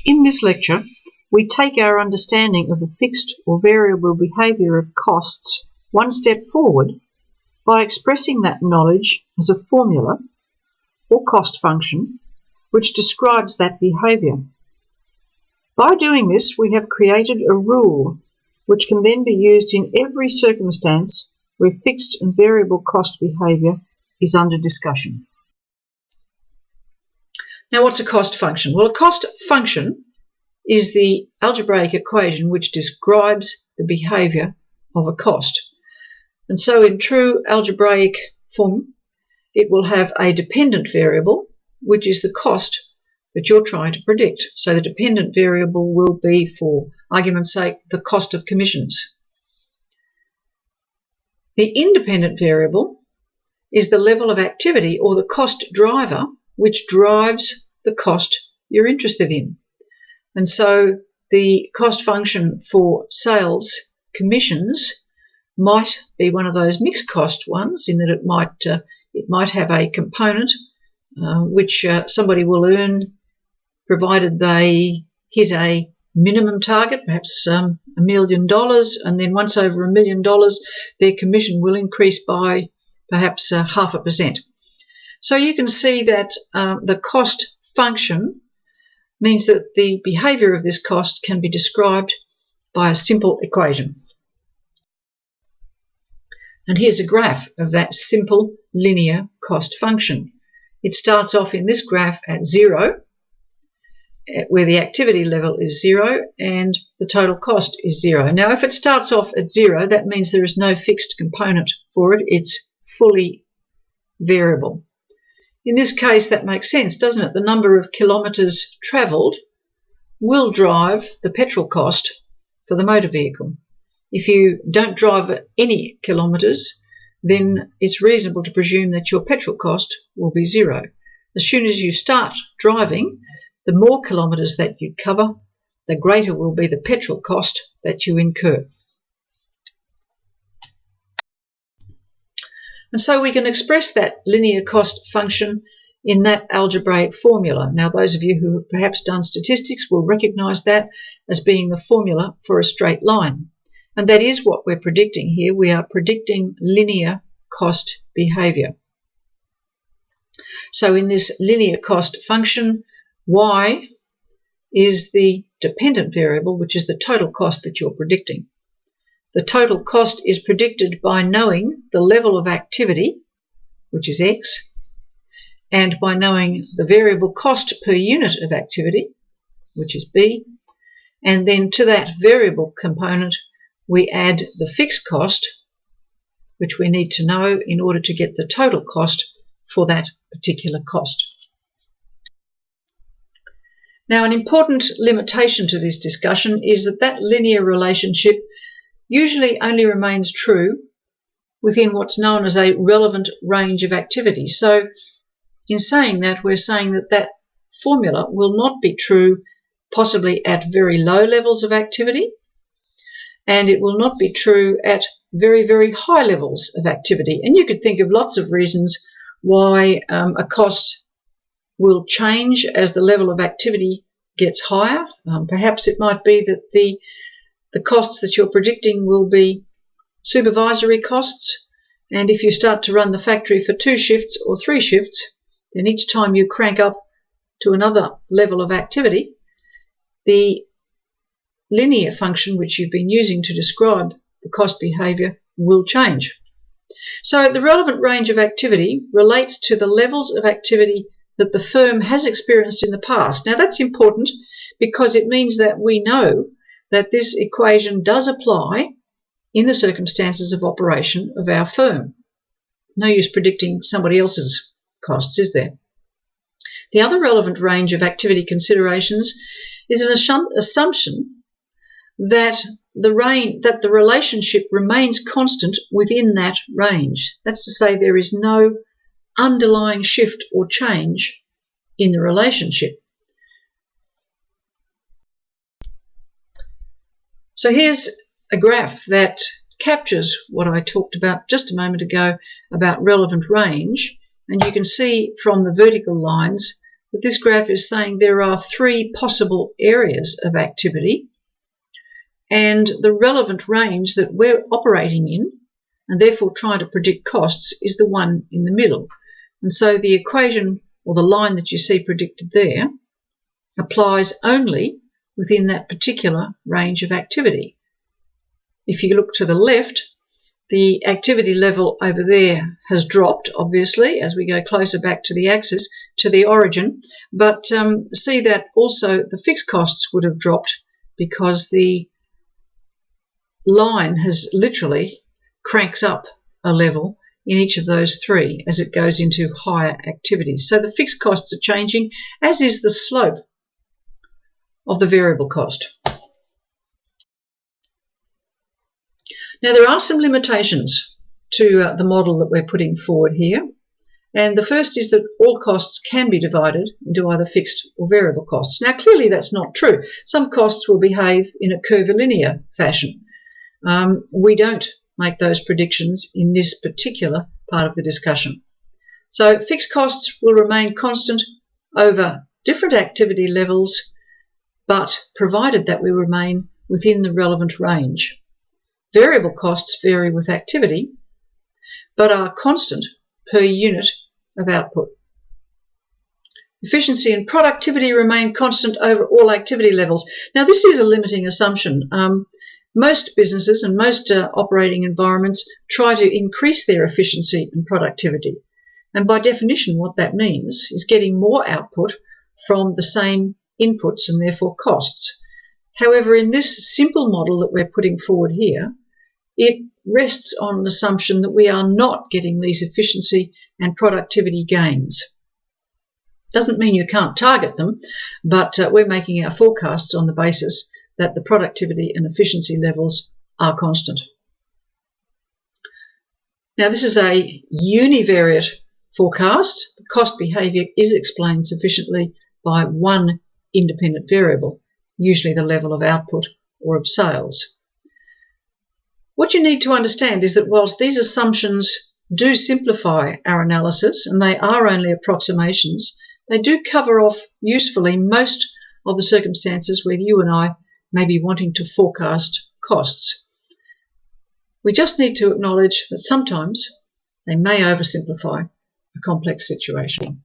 In this lecture, we take our understanding of the fixed or variable behaviour of costs one step forward by expressing that knowledge as a formula or cost function which describes that behaviour. By doing this, we have created a rule which can then be used in every circumstance where fixed and variable cost behaviour is under discussion. Now, what's a cost function? Well, a cost function is the algebraic equation which describes the behaviour of a cost. And so in true algebraic form, it will have a dependent variable, which is the cost that you're trying to predict. So the dependent variable will be, for argument's sake, the cost of commissions. The independent variable is the level of activity or the cost driver which drives the cost you're interested in. And so the cost function for sales commissions might be one of those mixed cost ones, in that it might have a component which somebody will earn provided they hit a minimum target, perhaps $1 million, and then once over $1 million, their commission will increase by perhaps 0.5%. So you can see that the cost function means that the behaviour of this cost can be described by a simple equation. And here's a graph of that simple linear cost function. It starts off in this graph at 0, where the activity level is 0 and the total cost is 0. Now, if it starts off at 0, that means there is no fixed component for it. It's fully variable. In this case, that makes sense, doesn't it? The number of kilometres travelled will drive the petrol cost for the motor vehicle. If you don't drive any kilometres, then it's reasonable to presume that your petrol cost will be 0. As soon as you start driving, the more kilometres that you cover, the greater will be the petrol cost that you incur. And so we can express that linear cost function in that algebraic formula. Now, those of you who have perhaps done statistics will recognise that as being the formula for a straight line. And that is what we're predicting here. We are predicting linear cost behaviour. So in this linear cost function, y is the dependent variable, which is the total cost that you're predicting. The total cost is predicted by knowing the level of activity, which is x, and by knowing the variable cost per unit of activity, which is b, and then to that variable component we add the fixed cost, which we need to know in order to get the total cost for that particular cost. Now, an important limitation to this discussion is that that linear relationship usually only remains true within what's known as a relevant range of activity. So in saying that, we're saying that that formula will not be true possibly at very low levels of activity, and it will not be true at very, very high levels of activity. And you could think of lots of reasons why a cost will change as the level of activity gets higher. Perhaps it might be that the costs that you're predicting will be supervisory costs, and if you start to run the factory for 2 shifts or 3 shifts, then each time you crank up to another level of activity, the linear function which you've been using to describe the cost behaviour will change. So the relevant range of activity relates to the levels of activity that the firm has experienced in the past. Now, that's important because it means that we know that this equation does apply in the circumstances of operation of our firm. No use predicting somebody else's costs, is there? The other relevant range of activity considerations is an assumption that the relationship remains constant within that range. That's to say, there is no underlying shift or change in the relationship. So here's a graph that captures what I talked about just a moment ago about relevant range, and you can see from the vertical lines that this graph is saying there are 3 possible areas of activity, and the relevant range that we're operating in, and therefore trying to predict costs, is the one in the middle. And so the equation, or the line that you see predicted there, applies only within that particular range of activity. If you look to the left, the activity level over there has dropped, obviously, as we go closer back to the axis, to the origin. But see that also the fixed costs would have dropped because the line has literally cranks up a level in each of those 3 as it goes into higher activities. So the fixed costs are changing, as is the slope of the variable cost. Now, there are some limitations to the model that we're putting forward here. And the first is that all costs can be divided into either fixed or variable costs. Now, clearly that's not true. Some costs will behave in a curvilinear fashion. We don't make those predictions in this particular part of the discussion. So fixed costs will remain constant over different activity levels, but provided that we remain within the relevant range. Variable costs vary with activity, but are constant per unit of output. Efficiency and productivity remain constant over all activity levels. Now, this is a limiting assumption. Most businesses and most operating environments try to increase their efficiency and productivity. And by definition, what that means is getting more output from the same inputs and therefore costs. However, in this simple model that we're putting forward here, it rests on an assumption that we are not getting these efficiency and productivity gains. Doesn't mean you can't target them, but we're making our forecasts on the basis that the productivity and efficiency levels are constant. Now, this is a univariate forecast. The cost behaviour is explained sufficiently by one independent variable, usually the level of output or of sales. What you need to understand is that whilst these assumptions do simplify our analysis, and they are only approximations, they do cover off usefully most of the circumstances where you and I may be wanting to forecast costs. We just need to acknowledge that sometimes they may oversimplify a complex situation.